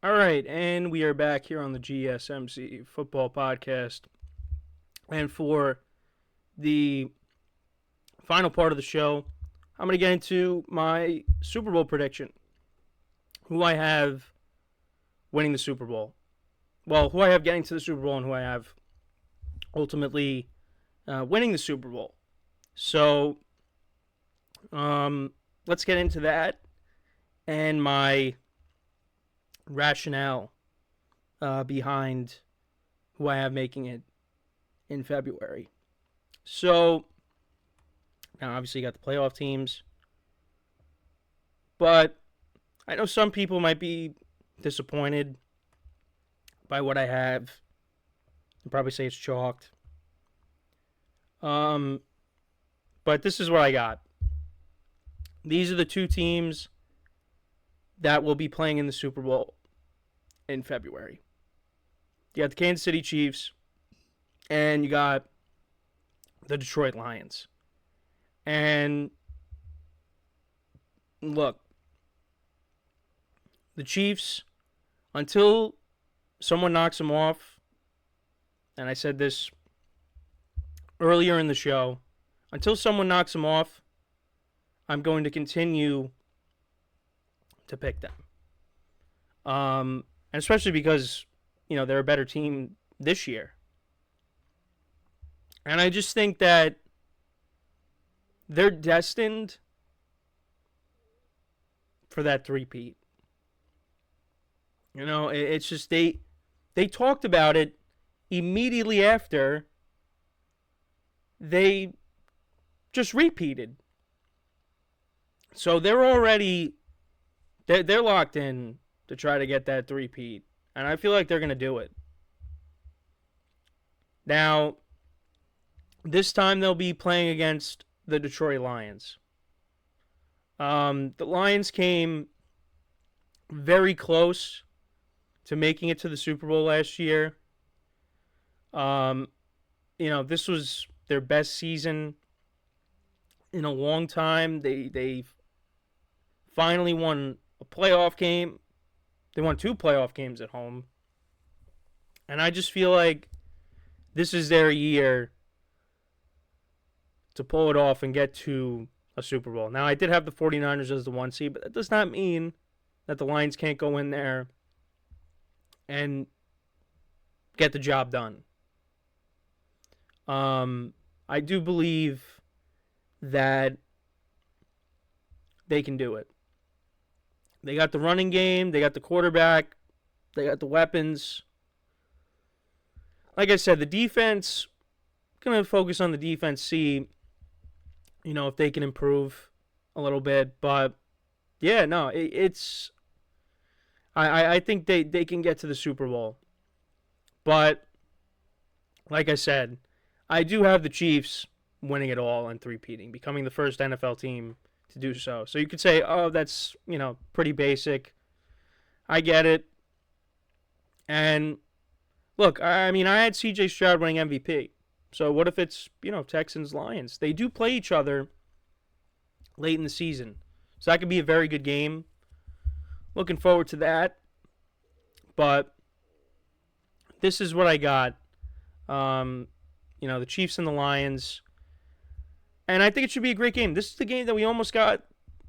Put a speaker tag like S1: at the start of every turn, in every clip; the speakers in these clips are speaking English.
S1: All right, and we are back here on the GSMC football podcast. And for the final part of the show, I'm going to get into my Super Bowl prediction. Who I have winning the Super Bowl. Well, who I have getting to the Super Bowl and who I have ultimately winning the Super Bowl. So, let's get into that and my rationale behind who I have making it in February. So, now obviously you got the playoff teams, but I know some people might be disappointed by what I have and probably say it's chalked. But this is what I got. These are the two teams that will be playing in the Super Bowl in February. You got the Kansas City Chiefs and you got the Detroit Lions. And look, the Chiefs, until someone knocks them off, and I said this earlier in the show, until someone knocks them off, I'm going to continue to pick them. And especially because, they're a better team this year. And I just think that they're destined for that three-peat. It's just they talked about it immediately after they just repeated. So they're locked in to try to get that three-peat. And I feel like they're going to do it. Now, this time they'll be playing against the Detroit Lions. The Lions came very close to making it to the Super Bowl last year. This was their best season in a long time. They finally won a playoff game. They won 2 playoff games at home. And I just feel like this is their year to pull it off and get to a Super Bowl. Now, I did have the 49ers as the 1 seed, but that does not mean that the Lions can't go in there and get the job done. I do believe that they can do it. They got the running game, they got the quarterback, they got the weapons. Like I said, the defense, going to focus on the defense, see, if they can improve a little bit. But, yeah, no, it's... I think they can get to the Super Bowl. But, like I said, I do have the Chiefs winning it all and three-peating, becoming the first NFL team to do so. So you could say, oh, that's, pretty basic. I get it. And, look, I had C.J. Stroud winning MVP. So what if it's, Texans-Lions? They do play each other late in the season. So that could be a very good game. Looking forward to that. But this is what I got. The Chiefs and the Lions. And I think it should be a great game. This is the game that we almost got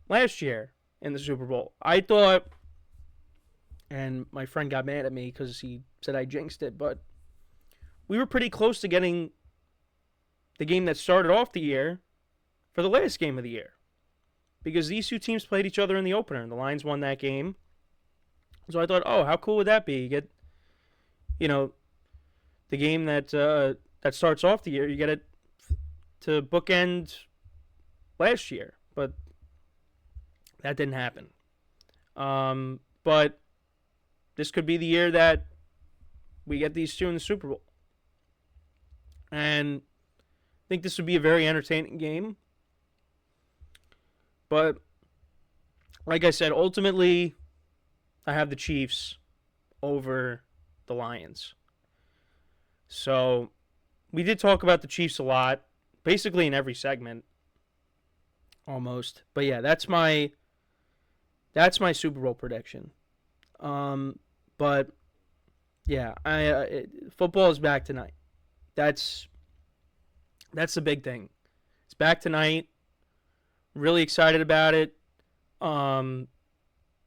S1: last year in the Super Bowl. I thought, and my friend got mad at me because he said I jinxed it, but we were pretty close to getting the game that started off the year for the last game of the year. Because these two teams played each other in the opener, and the Lions won that game. So I thought, oh, how cool would that be? You get, the game that starts off the year, you get it to bookend last year. But that didn't happen. But this could be the year that we get these two in the Super Bowl. And I think this would be a very entertaining game. But, like I said, ultimately, I have the Chiefs over the Lions. So, we did talk about the Chiefs a lot, basically in every segment, almost. But yeah, that's my Super Bowl prediction. But yeah, football is back tonight. That's the big thing. It's back tonight. Really excited about it.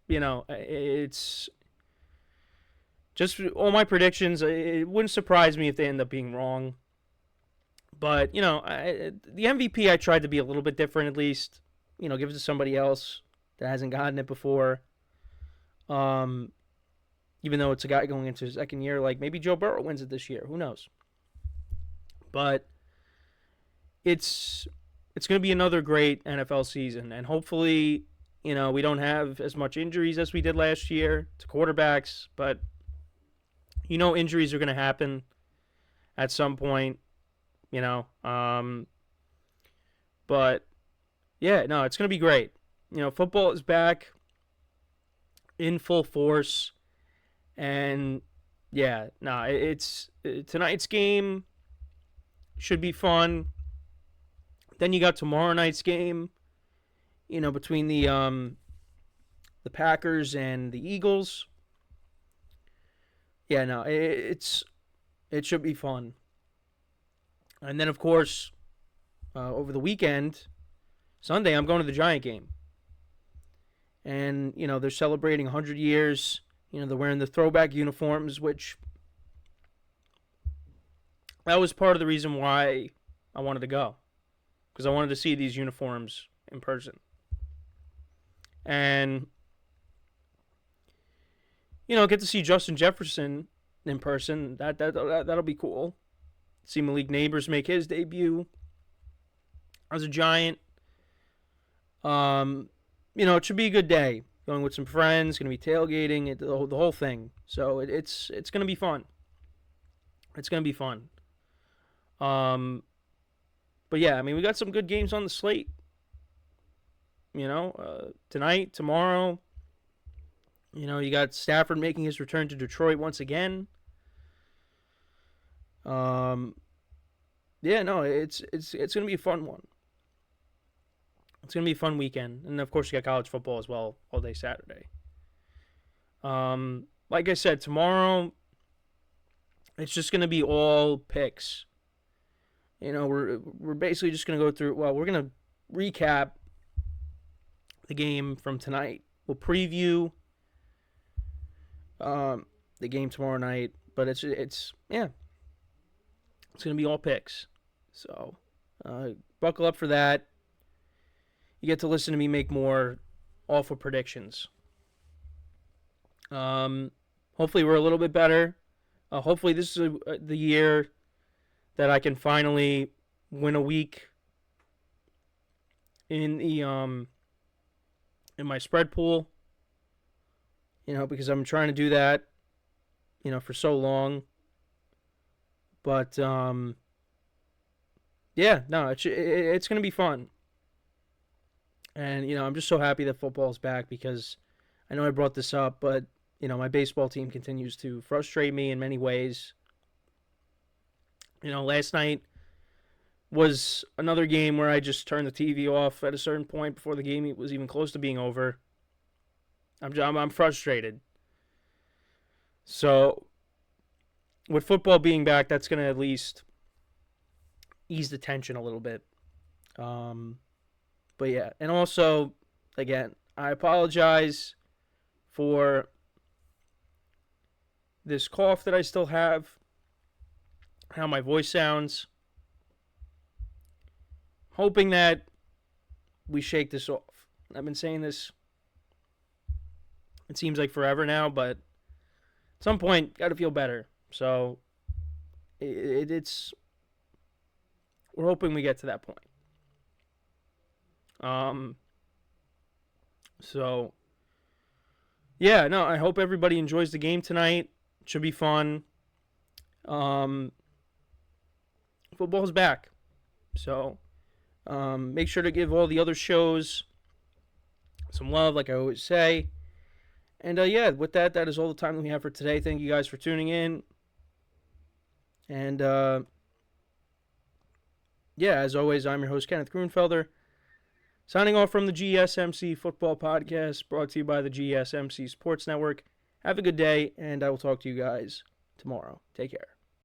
S1: It's just all my predictions. It wouldn't surprise me if they end up being wrong. But the MVP, I tried to be a little bit different at least. Give it to somebody else that hasn't gotten it before. Even though it's a guy going into his second year, like maybe Joe Burrow wins it this year. Who knows? But it's going to be another great NFL season, and hopefully, we don't have as much injuries as we did last year to quarterbacks. But injuries are going to happen at some point. But yeah, no, it's going to be great. Football is back in full force. And yeah, no, it's tonight's game should be fun. Then you got tomorrow night's game, between the Packers and the Eagles. Yeah, no, it should be fun. And then of course, over the weekend, Sunday, I'm going to the Giant game. And they're celebrating 100 years. They're wearing the throwback uniforms, which that was part of the reason why I wanted to go. Because I wanted to see these uniforms in person. And, get to see Justin Jefferson in person. That'll be cool. See Malik Neighbors make his debut as a Giant. It should be a good day. Going with some friends, going to be tailgating, the whole thing. So it's going to be fun. It's going to be fun. But yeah, we got some good games on the slate. Tonight, tomorrow. You got Stafford making his return to Detroit once again. Yeah, no, it's going to be a fun one. It's going to be a fun weekend. And, of course, you got college football as well all day Saturday. Like I said, tomorrow, it's just going to be all picks. We're basically just going to go through, we're going to recap the game from tonight. We'll preview the game tomorrow night. But it's going to be all picks. So, buckle up for that. You get to listen to me make more awful predictions. Hopefully we're a little bit better. Hopefully this is the year that I can finally win a week in the in my spread pool. Because I'm trying to do that, for so long. But yeah, no, it's going to be fun. And, I'm just so happy that football is back because I know I brought this up, but, my baseball team continues to frustrate me in many ways. Last night was another game where I just turned the TV off at a certain point before the game was even close to being over. I'm frustrated. So, with football being back, that's going to at least ease the tension a little bit. But yeah, and also, again, I apologize for this cough that I still have, how my voice sounds. Hoping that we shake this off. I've been saying this, it seems like forever now, but at some point, got to feel better. So, it's we're hoping we get to that point. So, yeah, no, I hope everybody enjoys the game tonight. It should be fun. Football's back. So, make sure to give all the other shows some love, like I always say. And, yeah, with that is all the time that we have for today. Thank you guys for tuning in. And, yeah, as always, I'm your host, Kenneth Grunfelder. Signing off from the GSMC Football Podcast, brought to you by the GSMC Sports Network. Have a good day, and I will talk to you guys tomorrow. Take care.